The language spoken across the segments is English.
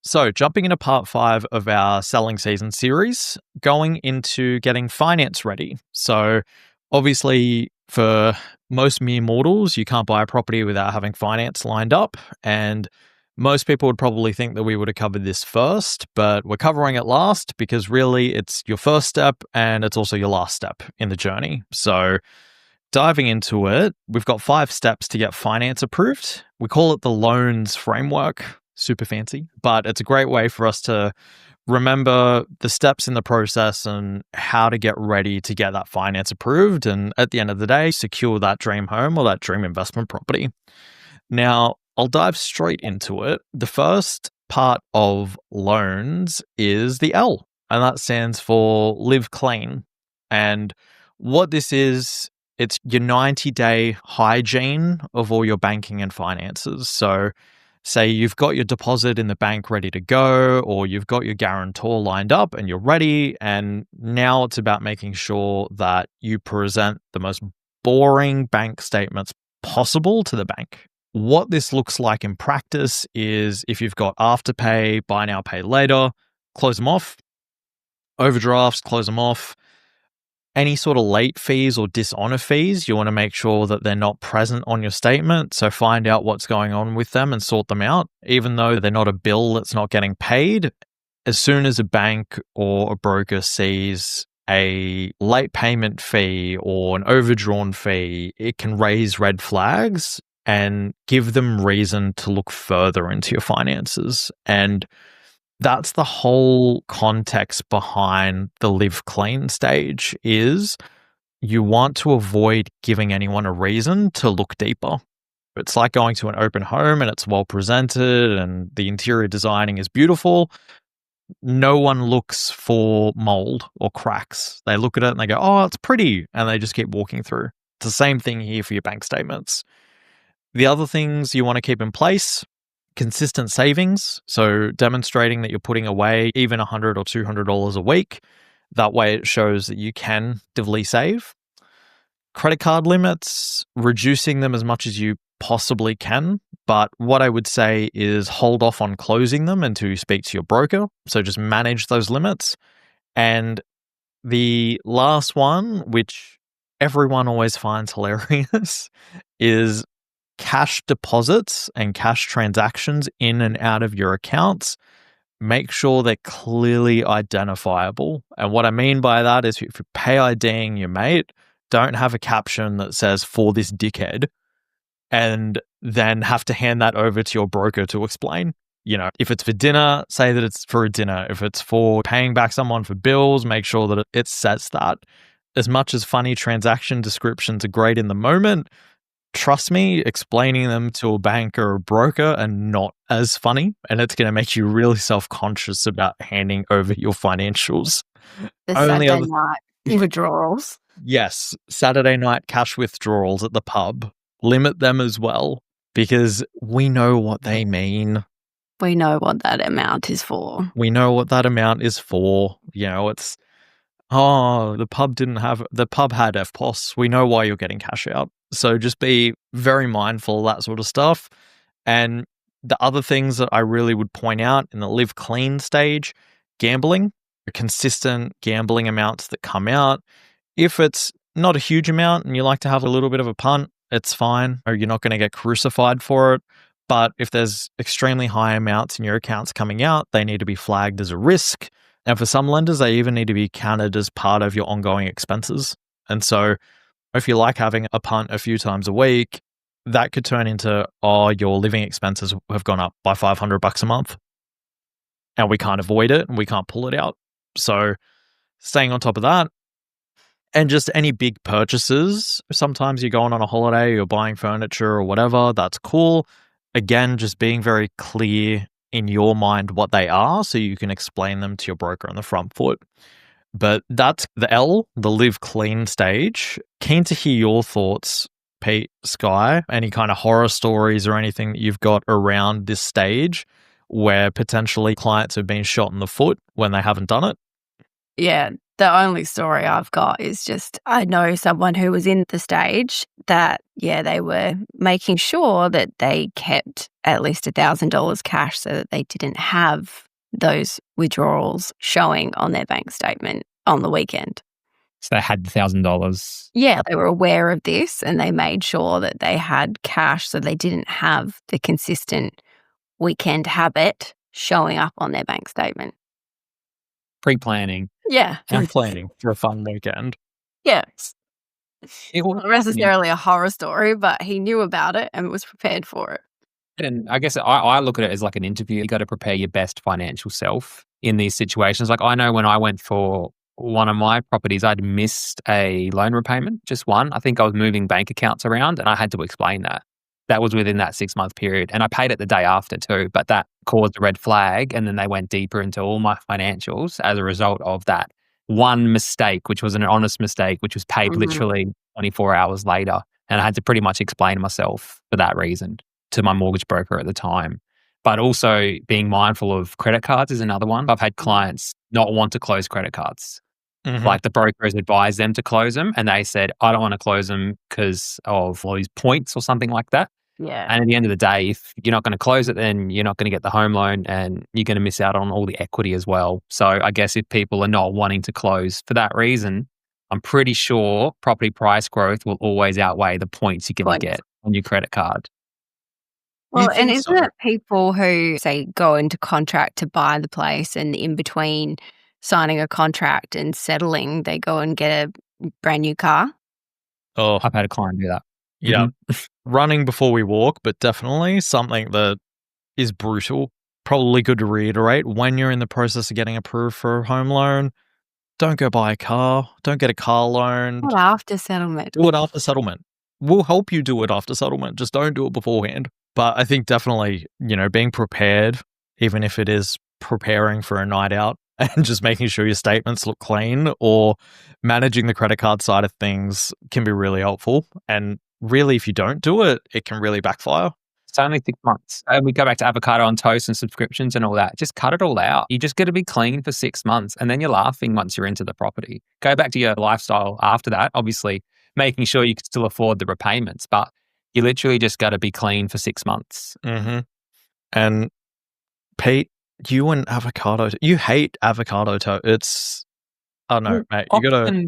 So, jumping into part 5 of our selling season series, going into getting finance ready. So, obviously, for most mere mortals, you can't buy a property without having finance lined up. And most people would probably think that we would have covered this first, but we're covering it last because really it's your first step and it's also your last step in the journey. So, diving into it, we've got 5 steps to get finance approved. We call it the loans framework. Super fancy, but it's a great way for us to remember the steps in the process and how to get ready to get that finance approved. And at the end of the day, secure that dream home or that dream investment property. Now, I'll dive straight into it. The first part of loans is the L, and that stands for Live Clean. And what this is, it's your 90-day hygiene of all your banking and finances. So say you've got your deposit in the bank ready to go, or you've got your guarantor lined up and you're ready. And now it's about making sure that you present the most boring bank statements possible to the bank. What this looks like in practice is if you've got afterpay, buy now, pay later, close them off. Overdrafts, close them off. Any sort of late fees or dishonor fees, you want to make sure that they're not present on your statement. So find out what's going on with them and sort them out. Even though they're not a bill that's not getting paid, as soon as a bank or a broker sees a late payment fee or an overdrawn fee, it can raise red flags and give them reason to look further into your finances. And that's the whole context behind the Live Clean stage is you want to avoid giving anyone a reason to look deeper. It's like going to an open home and it's well presented and the interior designing is beautiful. No one looks for mold or cracks. They look at it and they go, oh, it's pretty. And they just keep walking through. It's the same thing here for your bank statements. The other things you want to keep in place, consistent savings. So demonstrating that you're putting away even $100 or $200 a week. That way it shows that you can actively save. Credit card limits, reducing them as much as you possibly can. But what I would say is hold off on closing them until you speak to your broker. So just manage those limits. And the last one, which everyone always finds hilarious, is cash deposits and cash transactions in and out of your accounts. Make sure they're clearly identifiable. And what I mean by that is if you're pay IDing your mate, don't have a caption that says for this dickhead and then have to hand that over to your broker to explain. You know, if it's for dinner, say that it's for a dinner. If it's for paying back someone for bills, make sure that it says that. As much as funny transaction descriptions are great in the moment, trust me, explaining them to a bank or a broker are not as funny, and it's going to make you really self-conscious about handing over your financials. The Saturday night withdrawals. Yes, Saturday night cash withdrawals at the pub. Limit them as well, because we know what they mean. We know what that amount is for. We know what that amount is for. You know, it's, oh, the pub had FPOS. We know why you're getting cash out. So just be very mindful of that sort of stuff. And the other things that I really would point out in the Live Clean stage, gambling, consistent gambling amounts that come out. If it's not a huge amount and you like to have a little bit of a punt, it's fine, or you're not going to get crucified for it. But if there's extremely high amounts in your accounts coming out, they need to be flagged as a risk. And for some lenders, they even need to be counted as part of your ongoing expenses. And so if you like having a punt a few times a week, that could turn into, oh, your living expenses have gone up by $500 a month. And we can't avoid it and we can't pull it out. So staying on top of that. And just any big purchases. Sometimes you're going on a holiday, you're buying furniture or whatever. That's cool. Again, just being very clear in your mind what they are so you can explain them to your broker on the front foot. But that's the L, the Live Clean stage. Keen to hear your thoughts, Pete, Sky, any kind of horror stories or anything that you've got around this stage where potentially clients have been shot in the foot when they haven't done it? Yeah, The only story I've got is just I know someone who was in the stage that, they were making sure that they kept at least $1,000 cash so that they didn't have those withdrawals showing on their bank statement on the weekend. So they had $1,000. Yeah, they were aware of this and they made sure that they had cash so they didn't have the consistent weekend habit showing up on their bank statement. Pre-planning. Yeah. And planning for a fun weekend. Yeah. It was Not necessarily a horror story, but he knew about it and was prepared for it. And I guess I look at it as like an interview. You got to prepare your best financial self in these situations. Like I know when I went for one of my properties, I'd missed a loan repayment, just one. I think I was moving bank accounts around and I had to explain that. That was within that 6-month period. And I paid it the day after too, but that caused a red flag. And then they went deeper into all my financials as a result of that one mistake, which was an honest mistake, which was paid literally 24 hours later. And I had to pretty much explain myself for that reason to my mortgage broker at the time. But also being mindful of credit cards is another one. I've had clients not want to close credit cards. Like the broker has advised them to close them and they said, I don't want to close them because of all these points or something like that. Yeah. And at the end of the day, if you're not going to close it, then you're not going to get the home loan and you're going to miss out on all the equity as well. So I guess if people are not wanting to close for that reason, I'm pretty sure property price growth will always outweigh the points you're going to get on your credit card. Well, and isn't it people who, say, go into contract to buy the place and in between signing a contract and settling, they go and get a brand new car? Oh, I've had a client do that. yeah. Running before we walk, but definitely something that is brutal. Probably good to reiterate when you're in the process of getting approved for a home loan, don't go buy a car. Don't get a car loan. Not after settlement. Do it after settlement. We'll help you do it after settlement. Just don't do it beforehand. But I think definitely, being prepared, even if it is preparing for a night out and just making sure your statements look clean or managing the credit card side of things can be really helpful. And really, if you don't do it, it can really backfire. It's only 6 months. And we go back to avocado on toast and subscriptions and all that. Just cut it all out. You just got to be clean for 6 months and then you're laughing once you're into the property. Go back to your lifestyle after that, obviously making sure you can still afford the repayments, but you literally just got to be clean for 6 months. And Pete, you and avocado, you hate avocado toast. It's, I don't know, mate. You got to...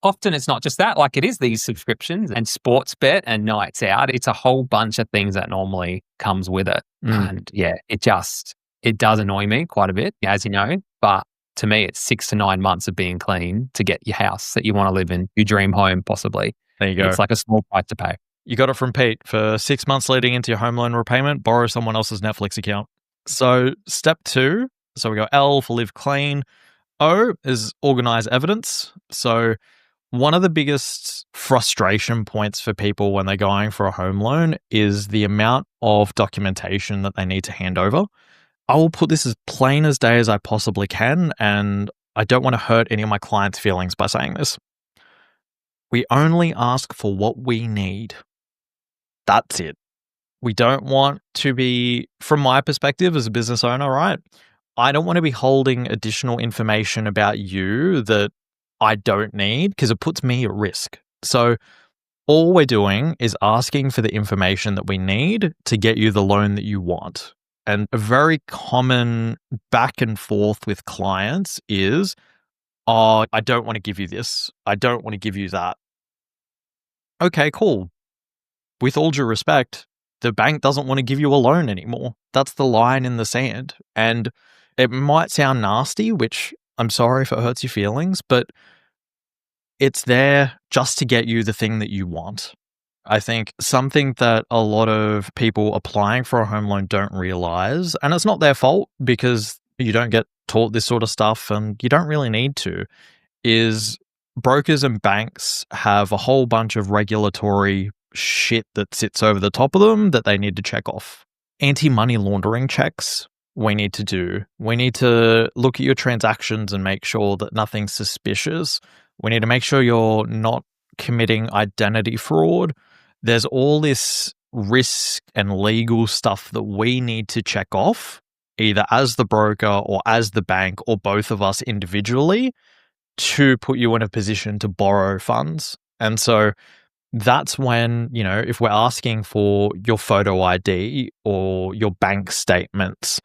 Often it's not just that, like it is these subscriptions and sports bet and nights out. It's a whole bunch of things that normally comes with it. And it does annoy me quite a bit, as you know, but to me, it's 6 to 9 months of being clean to get your house that you want to live in, your dream home possibly. There you go. It's like a small price to pay. You got it from Pete. For 6 months leading into your home loan repayment, borrow someone else's Netflix account. So step 2, so we got L for live clean. O is organize evidence. So one of the biggest frustration points for people when they're going for a home loan is the amount of documentation that they need to hand over. I will put this as plain as day as I possibly can, and I don't want to hurt any of my clients' feelings by saying this. We only ask for what we need. That's it. We don't want to be, from my perspective as a business owner, right? I don't want to be holding additional information about you that I don't need because it puts me at risk. So all we're doing is asking for the information that we need to get you the loan that you want. And a very common back and forth with clients is, oh, I don't want to give you this. I don't want to give you that. Okay, cool. With all due respect, the bank doesn't want to give you a loan anymore. That's the line in the sand. And it might sound nasty, which I'm sorry if it hurts your feelings, but it's there just to get you the thing that you want. I think something that a lot of people applying for a home loan don't realize, and it's not their fault because you don't get taught this sort of stuff and you don't really need to, is brokers and banks have a whole bunch of regulatory shit that sits over the top of them that they need to check off. Anti-money laundering checks we need to do. We need to look at your transactions and make sure that nothing's suspicious. We need to make sure you're not committing identity fraud. There's all this risk and legal stuff that we need to check off, either as the broker or as the bank or both of us individually, to put you in a position to borrow funds. And so that's when, if we're asking for your photo ID or your bank statements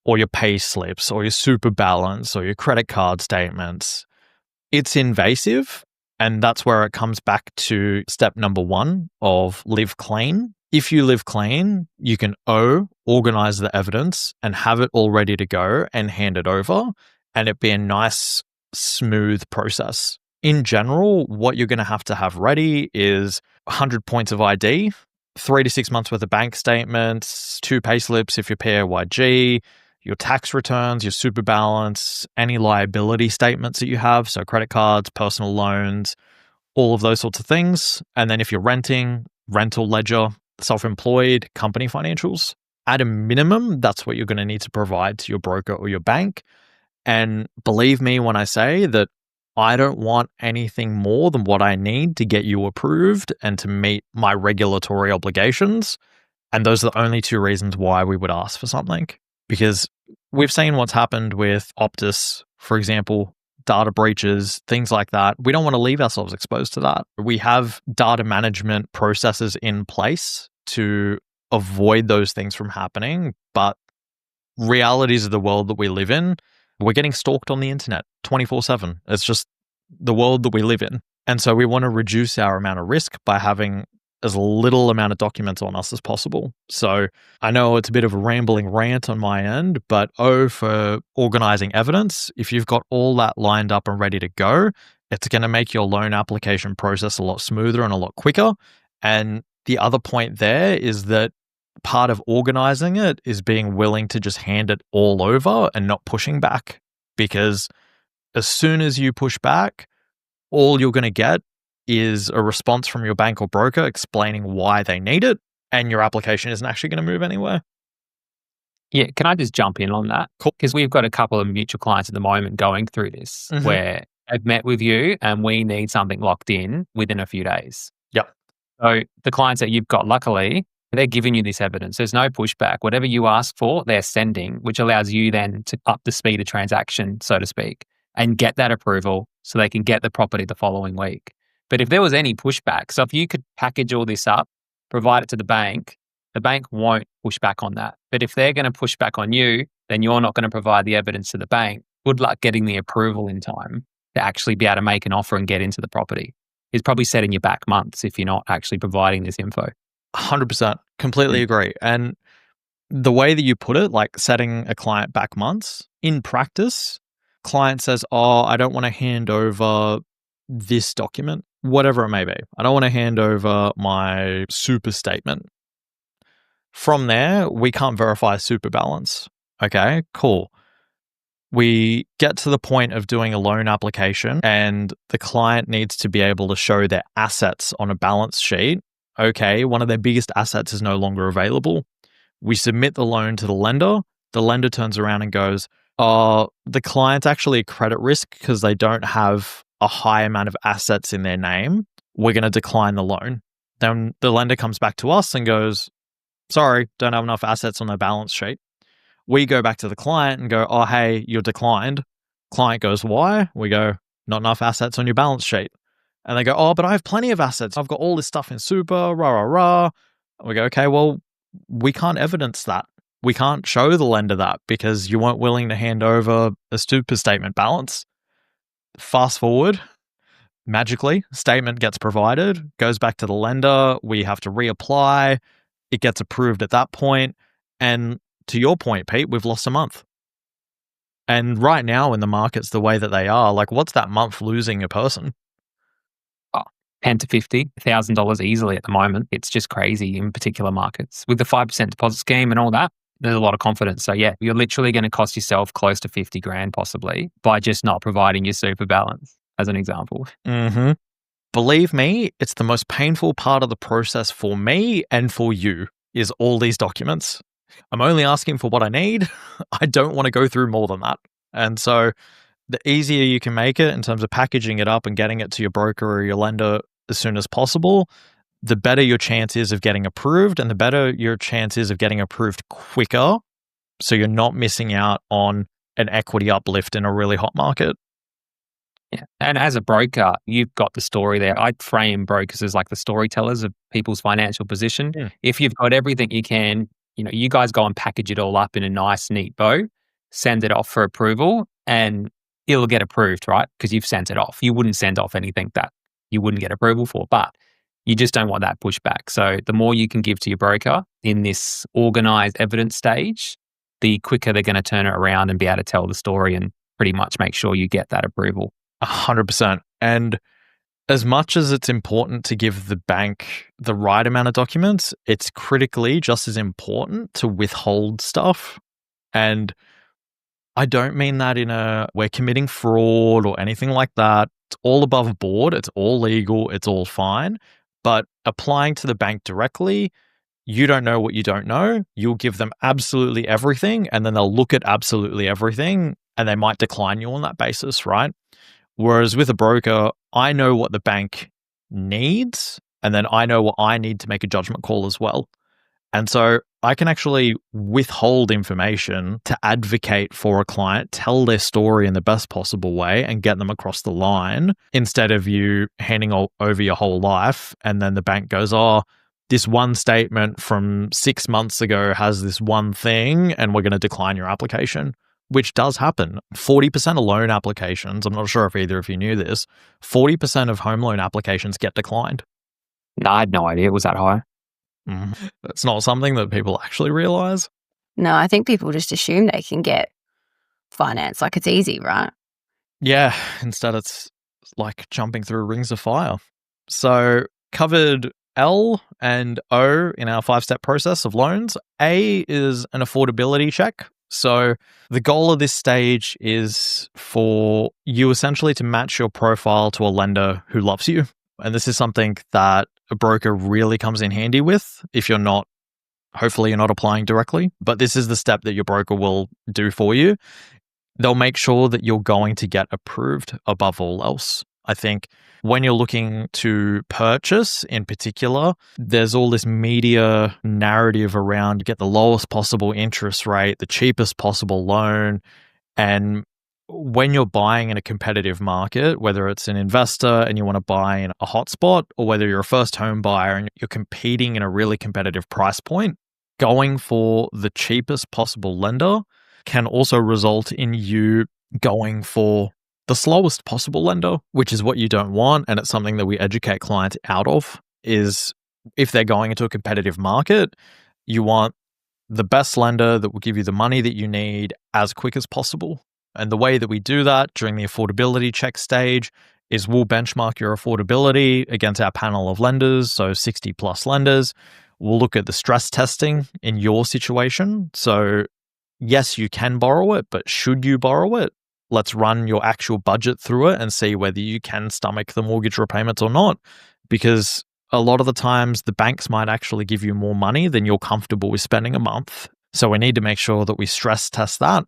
or your pay slips or your super balance or your credit card statements, it's invasive. And that's where it comes back to step number 1 of live clean. If you live clean, you can organize the evidence and have it all ready to go and hand it over, and it be a nice, smooth process. In general, what you're going to have ready is 100 points of ID, 3 to 6 months worth of bank statements, 2 pay slips if you're PAYG, your tax returns, your super balance, any liability statements that you have, so credit cards, personal loans, all of those sorts of things. And then if you're renting, rental ledger, self-employed, company financials. At a minimum, that's what you're going to need to provide to your broker or your bank. And believe me when I say that I don't want anything more than what I need to get you approved and to meet my regulatory obligations. And those are the only 2 reasons why we would ask for something. Because we've seen what's happened with Optus, for example, data breaches, things like that. We don't want to leave ourselves exposed to that. We have data management processes in place to avoid those things from happening. But realities of the world that we live in, we're getting stalked on the internet 24/7. It's just the world that we live in. And so we want to reduce our amount of risk by having as little amount of documents on us as possible. So I know it's a bit of a rambling rant on my end, but for organizing evidence, if you've got all that lined up and ready to go, it's going to make your loan application process a lot smoother and a lot quicker. And the other point there is that part of organizing it is being willing to just hand it all over and not pushing back. Because as soon as you push back, all you're going to get is a response from your bank or broker explaining why they need it, and your application isn't actually going to move anywhere. Yeah, can I just jump in on that? Cool. Because we've got a couple of mutual clients at the moment going through this where they've met with you and we need something locked in within a few days. Yep. So the clients that you've got, luckily, they're giving you this evidence. There's no pushback. Whatever you ask for, they're sending, which allows you then to up the speed of transaction, so to speak, and get that approval so they can get the property the following week. But if there was any pushback, so if you could package all this up, provide it to the bank won't push back on that. But if they're going to push back on you, then you're not going to provide the evidence to the bank. Good luck getting the approval in time to actually be able to make an offer and get into the property. It's probably setting you back months if you're not actually providing this info. 100%. Completely agree. And the way that you put it, like setting a client back months, in practice, client says, I don't want to hand over this document, whatever it may be. I don't want to hand over my super statement. From there, we can't verify super balance. Okay, cool. We get to the point of doing a loan application and the client needs to be able to show their assets on a balance sheet. Okay, one of their biggest assets is no longer available. We submit the loan to the lender. The lender turns around and goes, the client's actually a credit risk because they don't have a high amount of assets in their name. We're going to decline the loan. Then the lender comes back to us and goes, sorry, don't have enough assets on their balance sheet. We go back to the client and go, hey, you're declined. Client goes, why? We go, not enough assets on your balance sheet. And they go, but I have plenty of assets. I've got all this stuff in super, rah. We go, okay, well, we can't evidence that. We can't show the lender that because you weren't willing to hand over a super statement balance. Fast forward, magically, statement gets provided, goes back to the lender. We have to reapply. It gets approved at that point. And to your point, Pete, we've lost a month. And right now in the markets, the way that they are, like, what's that month losing a person? $10,000 to $50,000 easily at the moment. It's just crazy in particular markets. With the 5% deposit scheme and all that, there's a lot of confidence. So yeah, you're literally going to cost yourself close to 50 grand possibly by just not providing your super balance, as an example. Mm-hmm. Believe me, it's the most painful part of the process for me and for you is all these documents. I'm only asking for what I need. I don't want to go through more than that. And so the easier you can make it in terms of packaging it up and getting it to your broker or your lender as soon as possible, the better your chance is of getting approved and the better your chance is of getting approved quicker so you're not missing out on an equity uplift in a really hot market. Yeah. And as a broker, you've got the story there. I'd frame brokers as like the storytellers of people's financial position. Mm. If you've got everything you can, you guys go and package it all up in a nice, neat bow, send it off for approval, and it'll get approved, right? Because you've sent it off. You wouldn't send off anything that you wouldn't get approval for, but you just don't want that pushback. So the more you can give to your broker in this organized evidence stage, the quicker they're going to turn it around and be able to tell the story and pretty much make sure you get that approval. 100%. And as much as it's important to give the bank the right amount of documents, it's critically just as important to withhold stuff. And I don't mean that in we're committing fraud or anything like that. It's all above board. It's all legal. It's all fine. But applying to the bank directly, you don't know what you don't know. You'll give them absolutely everything, and then they'll look at absolutely everything, and they might decline you on that basis, right? Whereas with a broker, I know what the bank needs, and then I know what I need to make a judgment call as well. And so I can actually withhold information to advocate for a client, tell their story in the best possible way and get them across the line instead of you handing over your whole life. And then the bank goes, oh, this one statement from 6 months ago has this one thing and we're going to decline your application, which does happen. 40% of loan applications, I'm not sure if either of you knew this, 40% of home loan applications get declined. No, I had no idea it was that high. That's not something that people actually realize. No, I think people just assume they can get finance. Like it's easy, right? Yeah, instead it's like jumping through rings of fire. So covered L and O in our 5-step process of loans. A is an affordability check. So the goal of this stage is for you essentially to match your profile to a lender who loves you. And this is something that a broker really comes in handy with if you're not, hopefully you're not applying directly, but this is the step that your broker will do for you. They'll make sure that you're going to get approved above all else. I think when you're looking to purchase in particular, there's all this media narrative around get the lowest possible interest rate, the cheapest possible loan. And when you're buying in a competitive market, whether it's an investor and you want to buy in a hotspot, or whether you're a first home buyer and you're competing in a really competitive price point, going for the cheapest possible lender can also result in you going for the slowest possible lender, which is what you don't want. And it's something that we educate clients out of, is if they're going into a competitive market, you want the best lender that will give you the money that you need as quick as possible. And the way that we do that during the affordability check stage is we'll benchmark your affordability against our panel of lenders, so 60 plus lenders. We'll look at the stress testing in your situation. So yes, you can borrow it, but should you borrow it? Let's run your actual budget through it and see whether you can stomach the mortgage repayments or not. Because a lot of the times the banks might actually give you more money than you're comfortable with spending a month. So we need to make sure that we stress test that.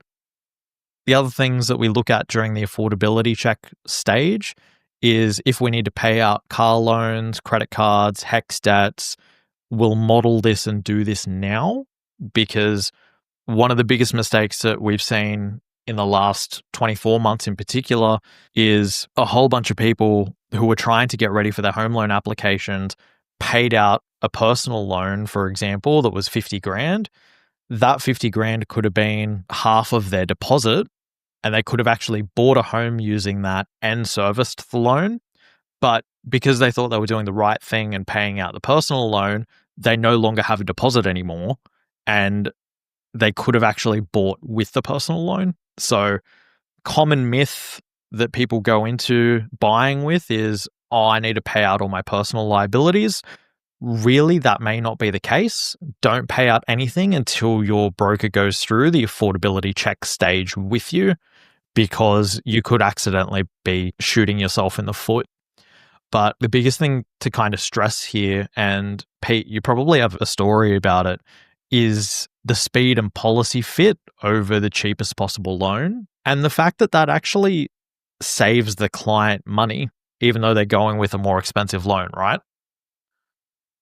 The other things that we look at during the affordability check stage is if we need to pay out car loans, credit cards, HEX debts, we'll model this and do this now, because one of the biggest mistakes that we've seen in the last 24 months in particular is a whole bunch of people who were trying to get ready for their home loan applications paid out a personal loan, for example, that was 50 grand. That 50 grand could have been half of their deposit, and they could have actually bought a home using that and serviced the loan. But because they thought they were doing the right thing and paying out the personal loan, they no longer have a deposit anymore, and they could have actually bought with the personal loan. So common myth that people go into buying with is, oh, I need to pay out all my personal liabilities. Really, that may not be the case. Don't pay out anything until your broker goes through the affordability check stage with you, because you could accidentally be shooting yourself in the foot. But the biggest thing to kind of stress here, and Pete, you probably have a story about it, is the speed and policy fit over the cheapest possible loan. And the fact that that actually saves the client money, even though they're going with a more expensive loan, right?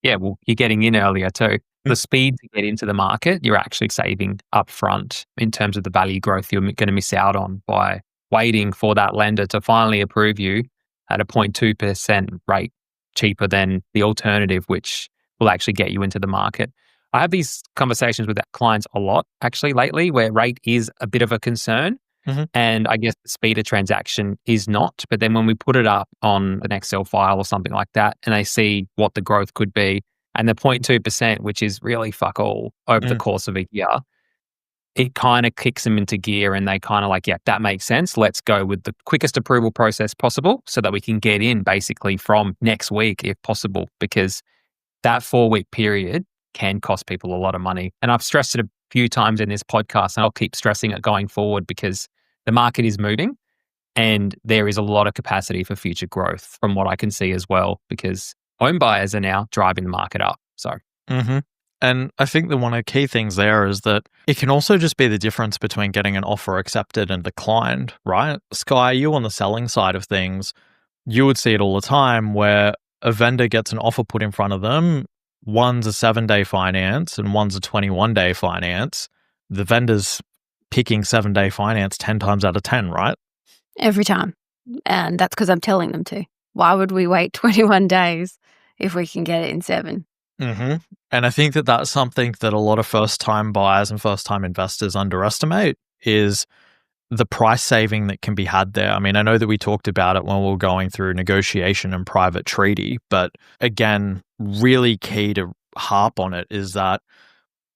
Yeah, well, you're getting in earlier too. The speed to get into the market, you're actually saving upfront in terms of the value growth you're going to miss out on by waiting for that lender to finally approve you at a 0.2% rate cheaper than the alternative, which will actually get you into the market. I have these conversations with clients a lot actually lately where rate is a bit of a concern. Mhm. And I guess the speed of transaction is not. But then when we put it up on an Excel file or something like that, and they see what the growth could be, and the 0.2%, which is really fuck all over the Mm. course of a year, it kind of kicks them into gear and they kind of like, yeah, that makes sense. Let's go with the quickest approval process possible so that we can get in basically from next week if possible, because that 4-week period can cost people a lot of money. And I've stressed it a few times in this podcast and I'll keep stressing it going forward because the market is moving and there is a lot of capacity for future growth from what I can see as well, because home buyers are now driving the market up. So, Mhm. And I think that one of the key things there is that it can also just be the difference between getting an offer accepted and declined, right? Sky, you on the selling side of things, you would see it all the time where a vendor gets an offer put in front of them. One's a 7-day finance and one's a 21-day finance. The vendor's picking 7-day finance 10 times out of 10, right? Every time. And that's because I'm telling them to. Why would we wait 21 days if we can get it in 7? Mm-hmm. And I think that that's something that a lot of first-time buyers and first-time investors underestimate is the price saving that can be had there. I mean, I know that we talked about it when we were going through negotiation and private treaty, but again, really key to harp on it is that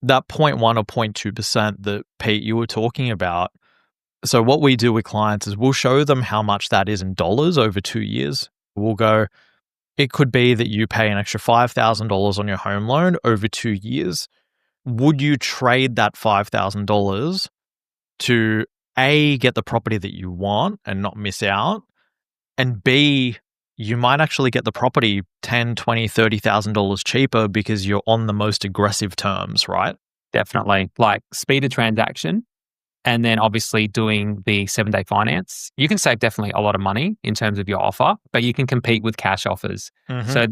0.1 or 0.2% that Pete, you were talking about. So what we do with clients is we'll show them how much that is in dollars over 2 years. We'll go, it could be that you pay an extra $5,000 on your home loan over 2 years. Would you trade that $5,000 to A, get the property that you want and not miss out, and B, you might actually get the property $10,000, $20,000, $30,000 cheaper because you're on the most aggressive terms, right? definitely like speed of transaction. And then obviously doing the 7-day finance, you can save definitely a lot of money in terms of your offer, but you can compete with cash offers. Mm-hmm. So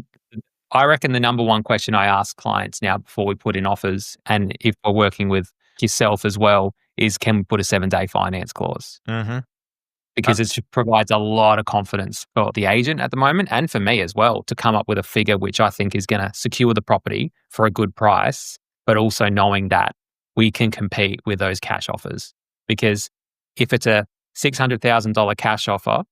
I reckon the number one question I ask clients now before we put in offers, and if we're working with yourself as well, is can we put a 7-day finance clause? Mm-hmm. Because it provides a lot of confidence for the agent at the moment and for me as well to come up with a figure which I think is going to secure the property for a good price, but also knowing that we can compete with those cash offers. Because if it's a $600,000 cash offer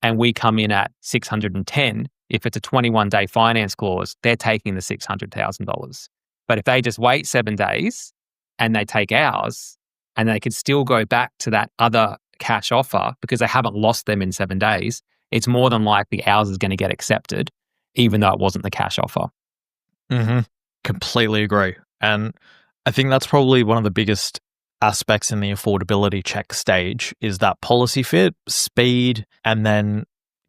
and we come in at 610, if it's a 21-day finance clause, they're taking the $600,000. But if they just wait 7 days and they take ours and they could still go back to that other cash offer because they haven't lost them in 7 days, it's more than likely ours is going to get accepted, even though it wasn't the cash offer. Mm-hmm. Completely agree. And I think that's probably one of the biggest aspects in the affordability check stage is that policy fit, speed, and then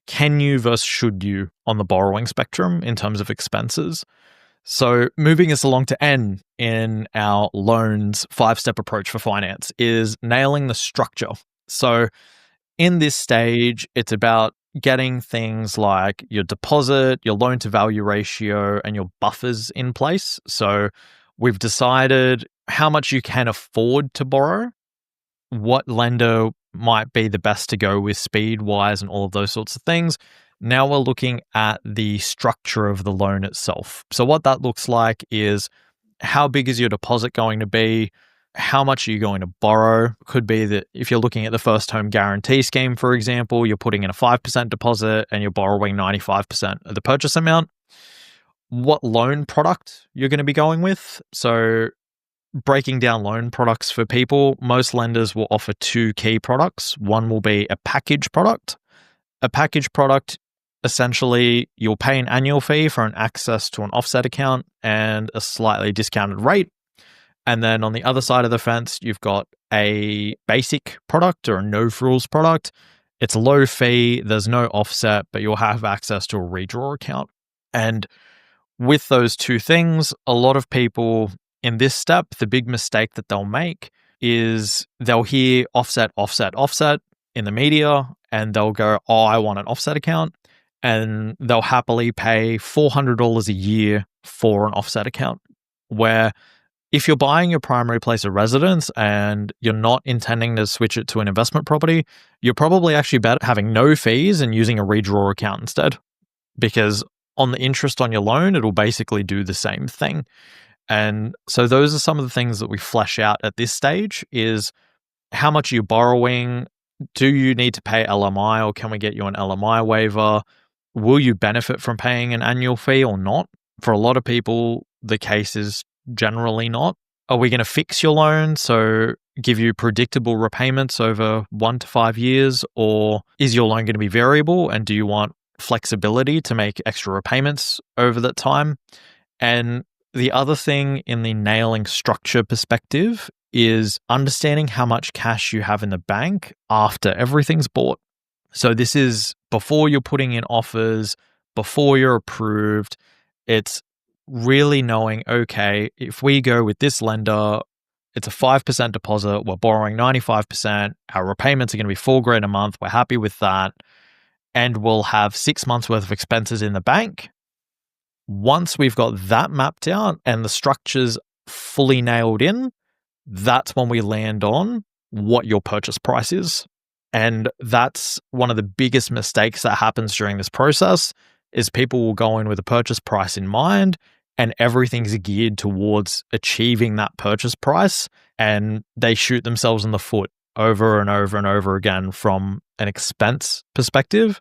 can you versus should you on the borrowing spectrum in terms of expenses. So moving us along to N in our loans 5-step approach for finance is nailing the structure. So in this stage, it's about getting things like your deposit, your loan to value ratio, and your buffers in place. So we've decided how much you can afford to borrow, what lender might be the best to go with speed-wise and all of those sorts of things. Now we're looking at the structure of the loan itself. So what that looks like is how big is your deposit going to be? How much are you going to borrow? Could be that if you're looking at the first home guarantee scheme, for example, you're putting in a 5% deposit and you're borrowing 95% of the purchase amount. What loan product you're going to be going with. So breaking down loan products for people, most lenders will offer 2 key products. One will be a package product. A package product, essentially, you'll pay an annual fee for an access to an offset account and a slightly discounted rate. And then on the other side of the fence, you've got a basic product or a no-frills product. It's a low fee, there's no offset, but you'll have access to a redraw account. And with those 2 things, a lot of people in this step, the big mistake that they'll make is they'll hear offset, offset, offset in the media, and they'll go, oh, I want an offset account. And they'll happily pay $400 a year for an offset account, where if you're buying your primary place of residence and you're not intending to switch it to an investment property, you're probably actually better having no fees and using a redraw account instead. Because on the interest on your loan, it'll basically do the same thing. And so those are some of the things that we flesh out at this stage is how much are you borrowing? Do you need to pay LMI or can we get you an LMI waiver? Will you benefit from paying an annual fee or not? For a lot of people, the case is generally not. Are we going to fix your loan, so give you predictable repayments over 1 to 5 years? Or is your loan going to be variable and do you want flexibility to make extra repayments over that time? And the other thing in the nailing structure perspective is understanding how much cash you have in the bank after everything's bought. So this is before you're putting in offers, before you're approved. It's really knowing, okay, if we go with this lender, it's a 5% deposit, we're borrowing 95%, our repayments are going to be $4,000 a month, we're happy with that, and we'll have 6 months worth of expenses in the bank. Once we've got that mapped out and the structure's fully nailed in, that's when we land on what your purchase price is. And that's one of the biggest mistakes that happens during this process is people will go in with a purchase price in mind and everything's geared towards achieving that purchase price, and they shoot themselves in the foot over and over and over again from an expense perspective.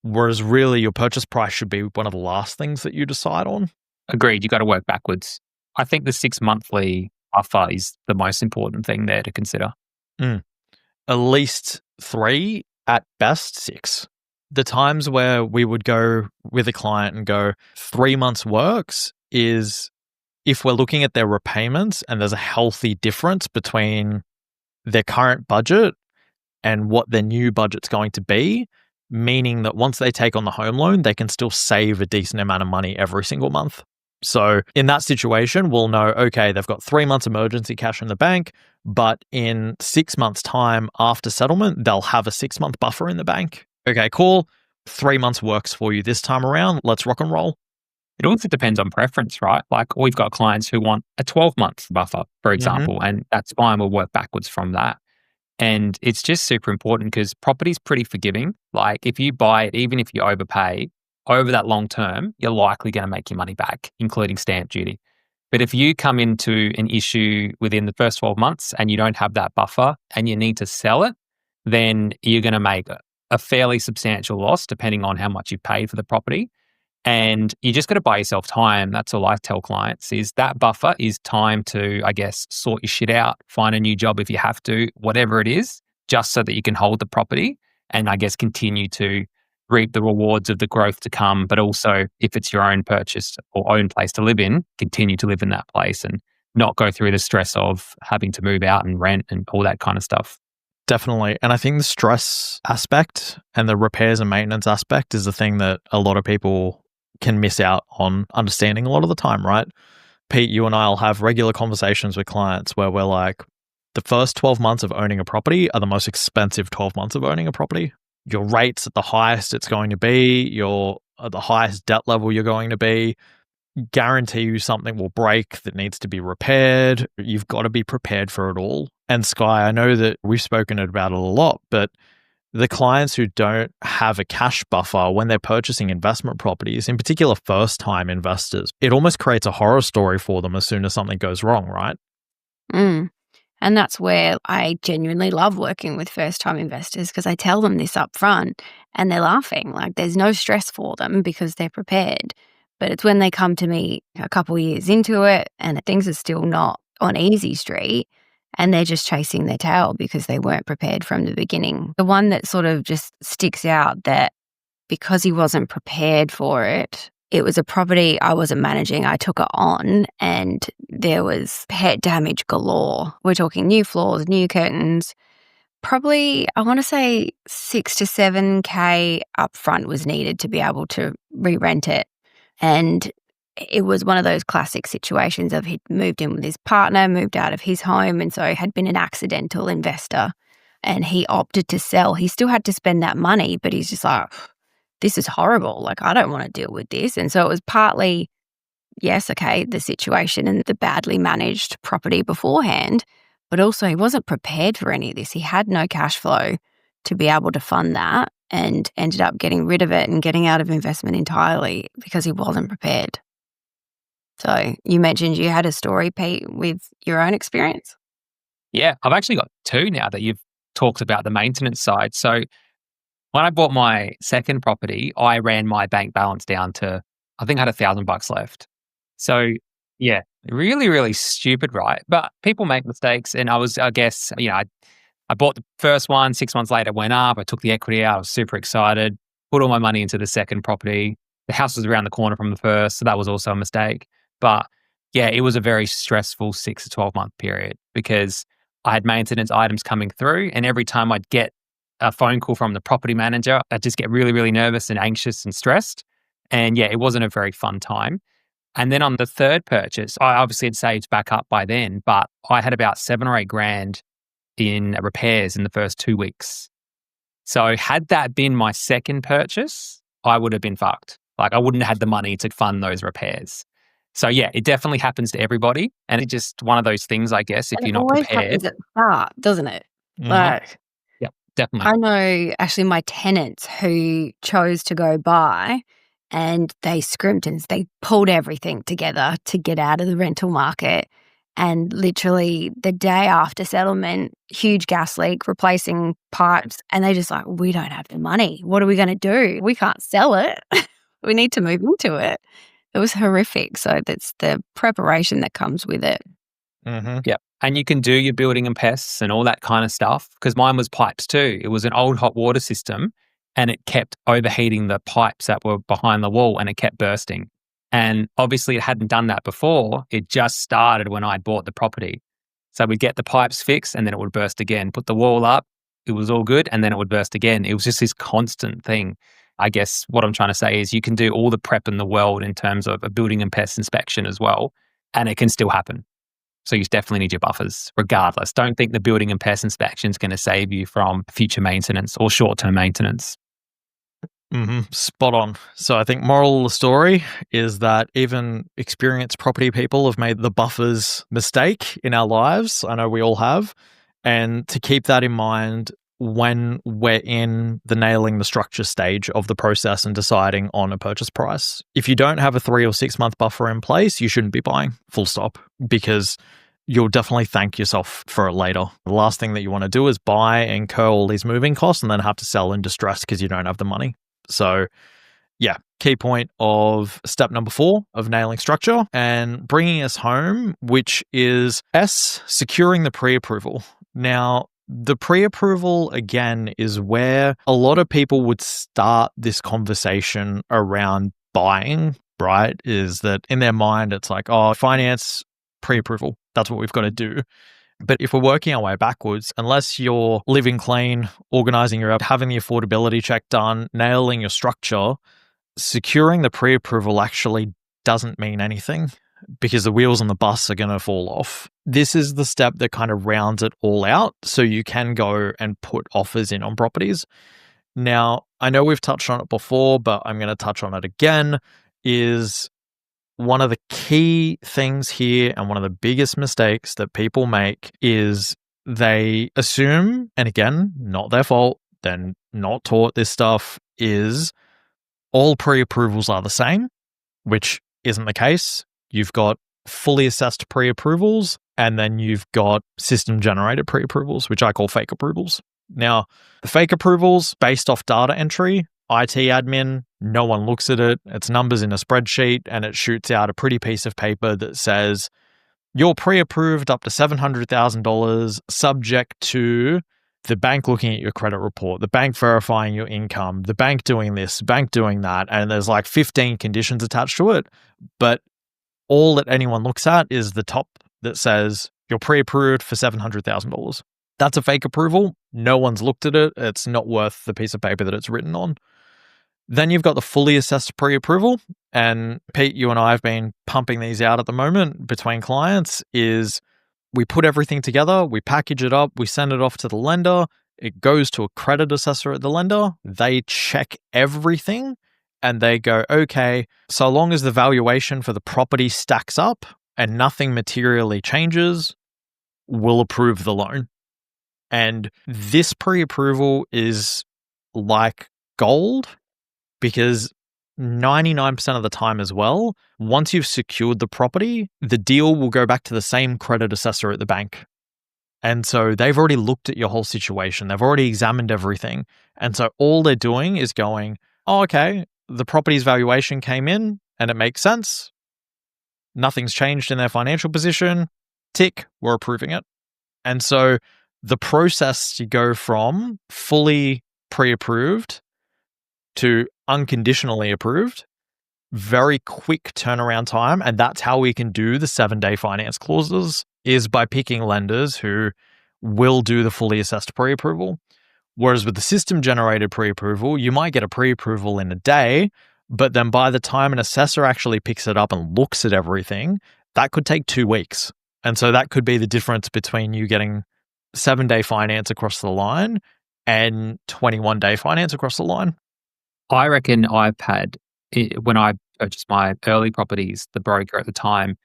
Whereas really your purchase price should be one of the last things that you decide on. Agreed. You got to work backwards. I think the 6 monthly buffer is the most important thing there to consider. At least 3, at best 6. The times where we would go with a client and go 3 months works is if we're looking at their repayments and there's a healthy difference between their current budget and what their new budget's going to be, meaning that once they take on the home loan, they can still save a decent amount of money every single month. So in that situation, we'll know, okay, they've got 3 months emergency cash in the bank, but in 6 months' time after settlement, they'll have a 6-month buffer in the bank. Okay, cool. 3 months works for you this time around. Let's rock and roll. It also depends on preference, right? Like we've got clients who want a 12-month buffer, for example, and that's fine. We'll work backwards from that. And it's just super important because property's pretty forgiving. Like if you buy it, even if you overpay, over that long term, you're likely going to make your money back, including stamp duty. But if you come into an issue within the first 12 months and you don't have that buffer and you need to sell it, then you're going to make a fairly substantial loss depending on how much you've paid for the property. And you just got to buy yourself time. That's all I tell clients is that buffer is time to, I guess, sort your shit out, find a new job if you have to, whatever it is, just so that you can hold the property and I guess continue to reap the rewards of the growth to come. But also if it's your own purchase or own place to live in, continue to live in that place and not go through the stress of having to move out and rent and all that kind of stuff. Definitely. And I think the stress aspect and the repairs and maintenance aspect is the thing that a lot of people can miss out on understanding a lot of the time, right? Pete, you and I will have regular conversations with clients where we're like, the first 12 months of owning a property are the most expensive 12 months of owning a property. Your rate's at the highest it's going to be. You're at the highest debt level you're going to be. Guarantee you something will break that needs to be repaired. You've got to be prepared for it all. And Sky, I know that we've spoken about it a lot, but the clients who don't have a cash buffer when they're purchasing investment properties, in particular first-time investors, it almost creates a horror story for them as soon as something goes wrong, right? And that's where I genuinely love working with first-time investors because I tell them this up front and they're laughing. Like there's no stress for them because they're prepared. But it's when they come to me a couple of years into it and things are still not on easy street and they're just chasing their tail because they weren't prepared from the beginning. The one that sort of just sticks out that because he wasn't prepared for it, it was a property I wasn't managing. I took it on and there was pet damage galore. We're talking new floors, new curtains. Probably, I want to say 6 to 7K upfront was needed to be able to re-rent it. And it was one of those classic situations of he'd moved in with his partner, moved out of his home, and so had been an accidental investor. And he opted to sell. He still had to spend that money, but he's just like, this is horrible. Like, I don't want to deal with this. And so it was partly yes, okay, the situation and the badly managed property beforehand, but also he wasn't prepared for any of this. He had no cash flow to be able to fund that and ended up getting rid of it and getting out of investment entirely because he wasn't prepared. So you mentioned you had a story, Pete, with your own experience. Yeah, I've actually got two now that you've talked about the maintenance side. So when I bought my second property, I ran my bank balance down to, I think I had $1,000 left. So yeah, really, really stupid, right? But people make mistakes. And I guess, I bought the first one, 6 months later, went up. I took the equity out. I was super excited, put all my money into the second property. The house was around the corner from the first. So that was also a mistake. But yeah, it was a very stressful 6 to 12 month period because I had maintenance items coming through. And every time I'd get a phone call from the property manager, I'd just get really, really nervous and anxious and stressed. And yeah, it wasn't a very fun time. And then on the third purchase, I obviously had saved back up by then, but I had about 7 or 8 grand in repairs in the first 2 weeks. So had that been my second purchase, I would have been fucked. Like I wouldn't have had the money to fund those repairs. So yeah, it definitely happens to everybody. And it's just one of those things, I guess, if And you're it not always prepared. happens at the start, doesn't it? Mhm. Like, Yeah, definitely. I know actually my tenants who chose to go buy and they scrimped and they pulled everything together to get out of the rental market. And literally the day after settlement, huge gas leak, replacing pipes. And they just like, we don't have the money. What are we going to do? We can't sell it. We need to move into it. It was horrific. So that's the preparation that comes with it. Mm-hmm. Yeah. And you can do your building and pests and all that kind of stuff because mine was pipes too. It was an old hot water system and it kept overheating the pipes that were behind the wall and it kept bursting. And obviously it hadn't done that before. It just started when I bought the property. So we'd get the pipes fixed and then it would burst again. Put the wall up, it was all good, and then it would burst again. It was just this constant thing. I guess what I'm trying to say is you can do all the prep in the world in terms of a building and pest inspection as well, and it can still happen. So you definitely need your buffers regardless. Don't think the building and pest inspection is going to save you from future maintenance or short-term maintenance. Mm-hmm. Spot on. So I think moral of the story is that even experienced property people have made the buffers mistake in our lives. I know we all have. And to keep that in mind when we're in the nailing the structure stage of the process and deciding on a purchase price. If you don't have a 3 or 6 month buffer in place, you shouldn't be buying, full stop, because you'll definitely thank yourself for it later. The last thing that you want to do is buy and incur all these moving costs and then have to sell in distress because you don't have the money. So yeah, key point of step number 4 of nailing structure and bringing us home, which is S, securing the pre-approval. Now, the pre-approval, again, is where a lot of people would start this conversation around buying, right? Is that in their mind, it's like, oh, finance pre-approval. That's what we've got to do. But if we're working our way backwards, unless you're living clean, organizing your app, having the affordability check done, nailing your structure, securing the pre-approval actually doesn't mean anything because the wheels on the bus are going to fall off. This is the step that kind of rounds it all out so you can go and put offers in on properties. Now, I know we've touched on it before, but I'm going to touch on it again, is one of the key things here and one of the biggest mistakes that people make is they assume, and again, not their fault, they're not taught this stuff, is all pre-approvals are the same, which isn't the case. You've got fully assessed pre-approvals, and then you've got system-generated pre-approvals, which I call fake approvals. Now, the fake approvals based off data entry, IT admin, no one looks at it. It's numbers in a spreadsheet, and it shoots out a pretty piece of paper that says, you're pre-approved up to $700,000 subject to the bank looking at your credit report, the bank verifying your income, the bank doing this, the bank doing that, and there's like 15 conditions attached to it. But all that anyone looks at is the top that says you're pre-approved for $700,000. That's a fake approval. No one's looked at it. It's not worth the piece of paper that it's written on. Then you've got the fully assessed pre-approval. And Pete, you and I have been pumping these out at the moment between clients, is we put everything together, we package it up, we send it off to the lender, it goes to a credit assessor at the lender, they check everything, and they go, okay, so long as the valuation for the property stacks up and nothing materially changes, we'll approve the loan. And this pre-approval is like gold because 99% of the time as well, once you've secured the property, the deal will go back to the same credit assessor at the bank. And so they've already looked at your whole situation. They've already examined everything. And so all they're doing is going, oh, okay, the property's valuation came in and it makes sense. Nothing's changed in their financial position. Tick, we're approving it. And so the process to go from fully pre-approved to unconditionally approved, very quick turnaround time. And that's how we can do the 7-day finance clauses, is by picking lenders who will do the fully assessed pre-approval. Whereas with the system-generated pre-approval, you might get a pre-approval in a day, but then by the time an assessor actually picks it up and looks at everything, that could take 2 weeks. And so that could be the difference between you getting 7-day finance across the line and 21-day finance across the line. I reckon I've had, when I purchased my early properties, the broker at the time,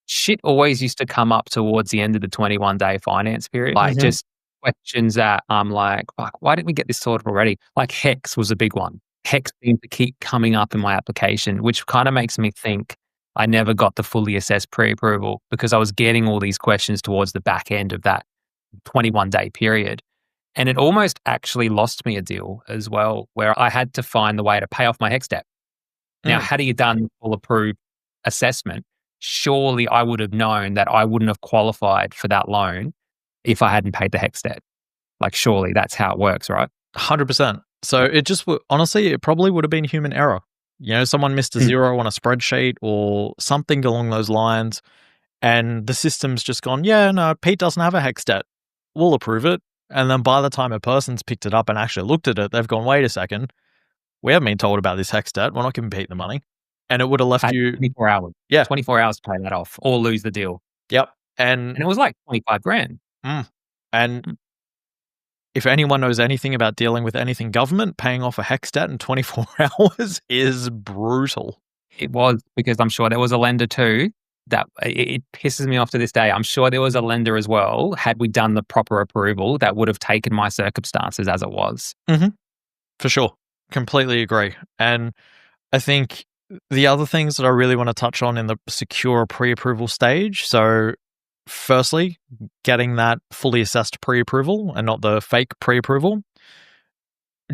shit always used to come up towards the end of the 21-day finance period. Like just questions that I'm like, fuck, why didn't we get this sorted already? Like HEX was a big one. HEX seemed to keep coming up in my application, which kind of makes me think I never got the fully assessed pre-approval because I was getting all these questions towards the back end of that 21-day period. And it almost actually lost me a deal as well, where I had to find the way to pay off my HEX debt. Now, had you done the full approved assessment, surely I would have known that I wouldn't have qualified for that loan if I hadn't paid the HEX debt. Like, surely that's how it works, right? 100%. So it just honestly, it probably would have been human error. You know, someone missed a zero on a spreadsheet or something along those lines. And the system's just gone, yeah, no, Pete doesn't have a HEX debt. We'll approve it. And then by the time a person's picked it up and actually looked at it, they've gone, wait a second, we haven't been told about this HEX debt. We're not giving Pete the money. And it would have left you 24 hours. Yeah. 24 hours to pay that off or lose the deal. Yep. And it was like 25 grand. And if anyone knows anything about dealing with anything government, paying off a HEX debt in 24 hours is brutal. It was, because I'm sure there was a lender too that it pisses me off to this day. I'm sure there was a lender as well, had we done the proper approval, that would have taken my circumstances as it was. For sure. Completely agree. And I think the other things that I really want to touch on in the secure pre-approval stage. So firstly, getting that fully assessed pre-approval and not the fake pre-approval.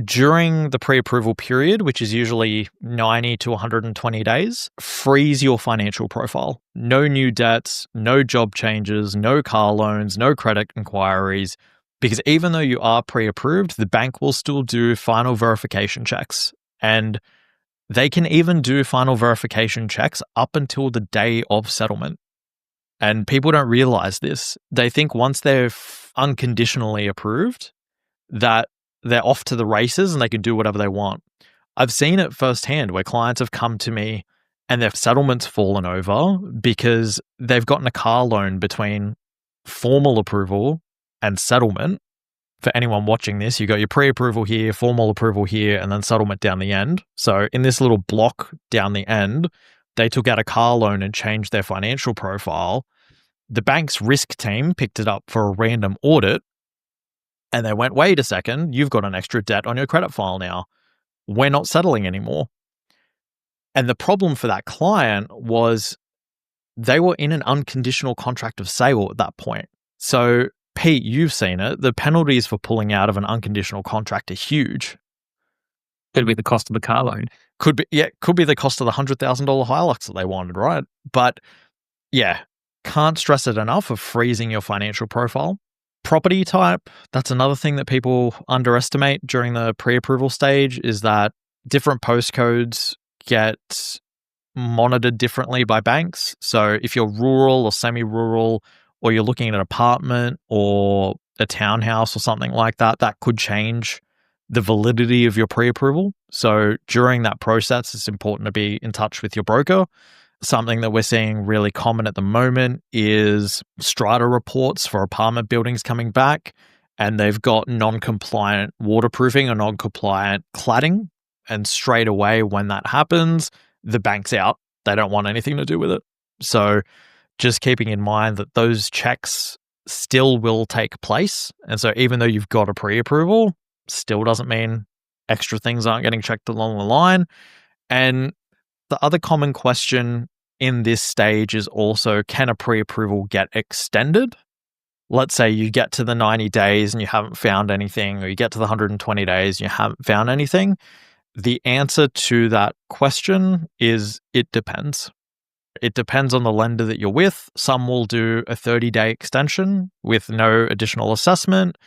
During the pre-approval period, which is usually 90 to 120 days, freeze your financial profile. No new debts, no job changes, no car loans, no credit inquiries, because even though you are pre-approved, the bank will still do final verification checks. And they can even do final verification checks up until the day of settlement. And people don't realize this. They think once they're unconditionally approved, that they're off to the races and they can do whatever they want. I've seen it firsthand where clients have come to me and their settlement's fallen over because they've gotten a car loan between formal approval and settlement. For anyone watching this, you got your pre-approval here, formal approval here, and then settlement down the end. So in this little block down the end, they took out a car loan and changed their financial profile. The bank's risk team picked it up for a random audit. And they went, wait a second, you've got an extra debt on your credit file now. We're not settling anymore. And the problem for that client was they were in an unconditional contract of sale at that point. So, Pete, you've seen it. The penalties for pulling out of an unconditional contract are huge. Could be the cost of the car loan. Could be the cost of the $100,000 Hilux that they wanted, right? But yeah, can't stress it enough of freezing your financial profile. Property type, that's another thing that people underestimate during the pre-approval stage, is that different postcodes get monitored differently by banks. So if you're rural or semi-rural, or you're looking at an apartment or a townhouse or something like that, that could change the validity of your pre-approval. So during that process, it's important to be in touch with your broker. Something that we're seeing really common at the moment is strata reports for apartment buildings coming back, and they've got non-compliant waterproofing or non-compliant cladding. And straight away when that happens, the bank's out. They don't want anything to do with it. So just keeping in mind that those checks still will take place. And so even though you've got a pre-approval, still doesn't mean extra things aren't getting checked along the line. And the other common question in this stage is also, can a pre-approval get extended? Let's say you get to the 90 days and you haven't found anything, or you get to the 120 days and you haven't found anything. The answer to that question is it depends. It depends on the lender that you're with. Some will do a 30-day extension with no additional assessment.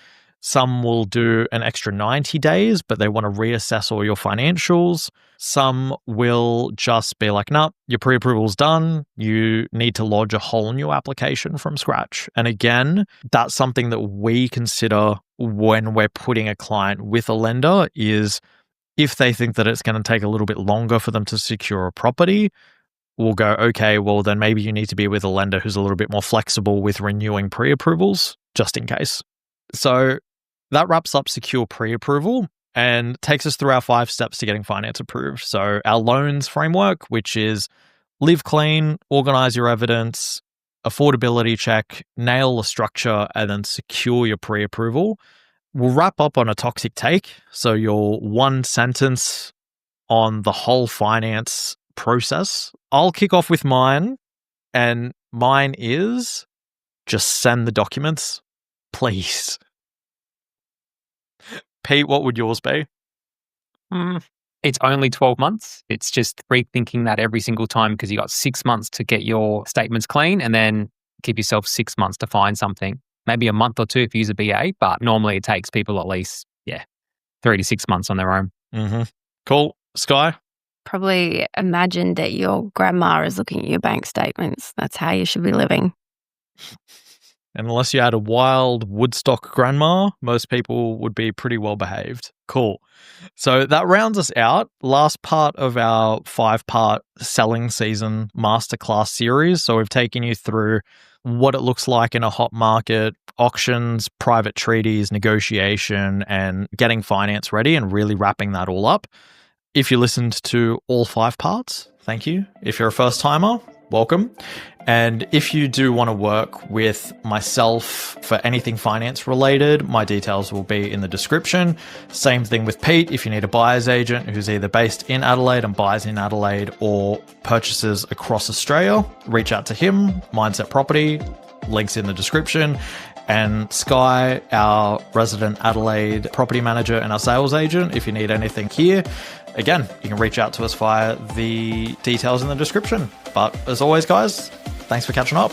Some will do an extra 90 days, but they want to reassess all your financials. Some will just be like, no, your pre-approval's done. You need to lodge a whole new application from scratch. And again, that's something that we consider when we're putting a client with a lender is if they think that it's going to take a little bit longer for them to secure a property, we'll go, okay, well, then maybe you need to be with a lender who's a little bit more flexible with renewing pre-approvals, just in case. So that wraps up secure pre-approval and takes us through our 5 steps to getting finance approved. So our loans framework, which is live clean, organize your evidence, affordability check, nail the structure, and then secure your pre-approval. We'll wrap up on a toxic take. So your 1 sentence on the whole finance process. I'll kick off with mine, and mine is just send the documents, please. Pete, what would yours be? It's only 12 months. It's just rethinking that every single time because you got 6 months to get your statements clean and then give yourself 6 months to find something. Maybe a month or 2 if you use a BA, but normally it takes people at least, 3 to 6 months on their own. Mm-hmm. Cool. Sky? Probably imagine that your grandma is looking at your bank statements. That's how you should be living. Unless you had a wild Woodstock grandma, most people would be pretty well behaved. Cool. So that rounds us out. Last part of our 5-part selling season masterclass series. So we've taken you through what it looks like in a hot market, auctions, private treaties, negotiation, and getting finance ready and really wrapping that all up. If you listened to all 5 parts, thank you. If you're a first timer, welcome. And if you do want to work with myself for anything finance related, my details will be in the description. Same thing with Pete. If you need a buyer's agent who's either based in Adelaide and buys in Adelaide or purchases across Australia, reach out to him. Mindset Property, links in the description. And Sky, our resident Adelaide property manager and our sales agent, if you need anything here, again, you can reach out to us via the details in the description. But as always, guys, thanks for catching up.